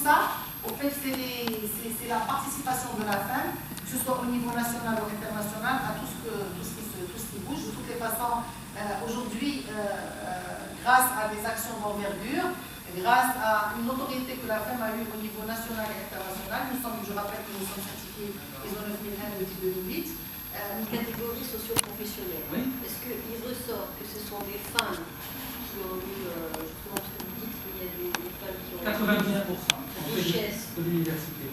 ça, au fait, c'est la participation de la femme, que ce soit au niveau national ou international, à tout ce qui bouge. De toutes les façons, aujourd'hui, grâce à des actions d'envergure, grâce à une autorité que la femme a eue au niveau national et international, je rappelle que nous sommes certifiés ISO 9001 depuis 2008. Une catégorie socio-professionnelle. Oui. Est-ce qu'il ressort que ce sont des femmes qui ont eu, justement, ce que vous dites, qu'il y a des femmes qui ont 99% richesse de l'université.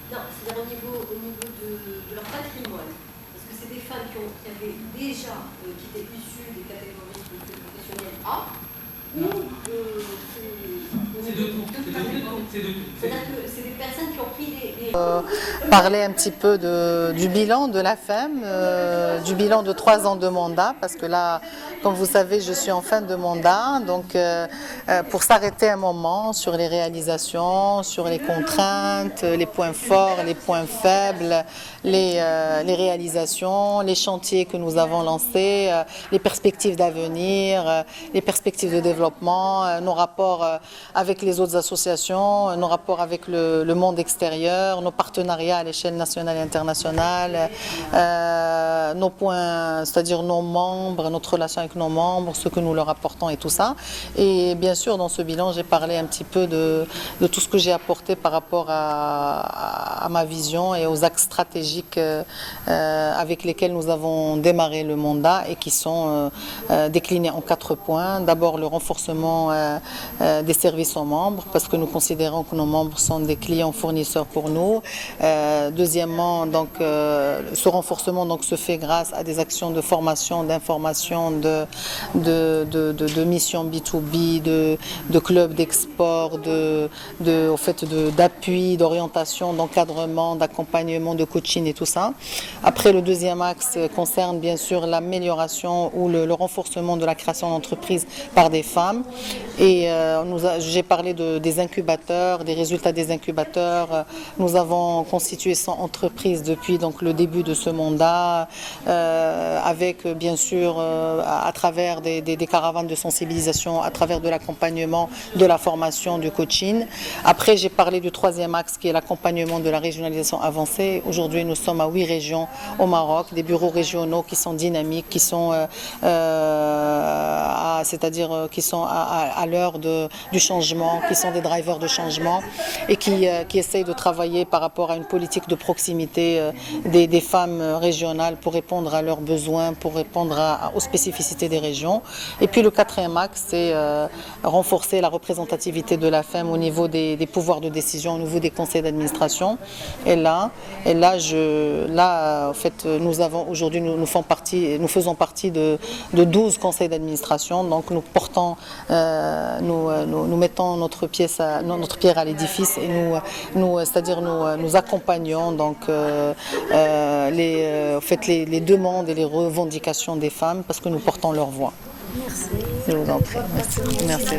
Non, c'est-à-dire au niveau de leur patrimoine. Parce que c'est des femmes qui avaient déjà, qui étaient issues des catégories socio-professionnelles A, ou c'est de tout. C'est-à-dire que c'est des personnes qui ont pris des... Parler un petit peu du bilan de la FEM, du bilan de 3 ans de mandat, parce que là, comme vous savez, je suis en fin de mandat, donc pour s'arrêter un moment sur les réalisations, sur les contraintes, les points forts, les points faibles, les réalisations, les chantiers que nous avons lancés, les perspectives d'avenir, les perspectives de développement, nos rapports avec les autres associations, nos rapports avec le monde extérieur, nos partenariats à l'échelle nationale et internationale, nos points, c'est-à-dire nos membres, notre relation avec nos membres, ce que nous leur apportons et tout ça. Et bien sûr, dans ce bilan, j'ai parlé un petit peu de tout ce que j'ai apporté par rapport à ma vision et aux axes stratégiques avec lesquels nous avons démarré le mandat et qui sont déclinés en 4 points. D'abord, le renforcement des services aux membres, parce que nous considérons que nos membres sont des clients fournisseurs pour nous. Deuxièmement, donc, ce renforcement donc, se fait grâce à des actions de formation, d'information, de missions B2B, de clubs d'export, d'appui, d'orientation, d'encadrement, d'accompagnement, de coaching et tout ça. Après, le deuxième axe concerne bien sûr l'amélioration ou le renforcement de la création d'entreprises par des femmes. Et j'ai parlé des incubateurs, des résultats des incubateurs. Nous avons constitué 100 entreprises depuis donc, le début de ce mandat, avec bien sûr à travers des caravanes de sensibilisation, à travers de l'accompagnement, de la formation, du coaching. Après, j'ai parlé du troisième axe qui est l'accompagnement de la régionalisation avancée. Aujourd'hui, nous sommes à 8 régions au Maroc, des bureaux régionaux qui sont dynamiques, qui sont c'est-à-dire qui sont à l'heure du changement, qui sont des drivers de changement et qui essayent de travailler par rapport à une politique de proximité des femmes régionales pour répondre à leurs besoins, pour répondre aux spécificités des régions. Et puis le quatrième axe, c'est renforcer la représentativité de la femme au niveau des pouvoirs de décision, au niveau des conseils d'administration. Et là, en fait, nous avons aujourd'hui, nous faisons partie de 12 conseils d'administration. Donc nous portons, nous mettons notre pierre à l'édifice et c'est-à-dire nous accompagnons donc les demandes et les revendications des femmes parce que nous portons leur voix. Merci. Je vous en prie. Merci. Merci.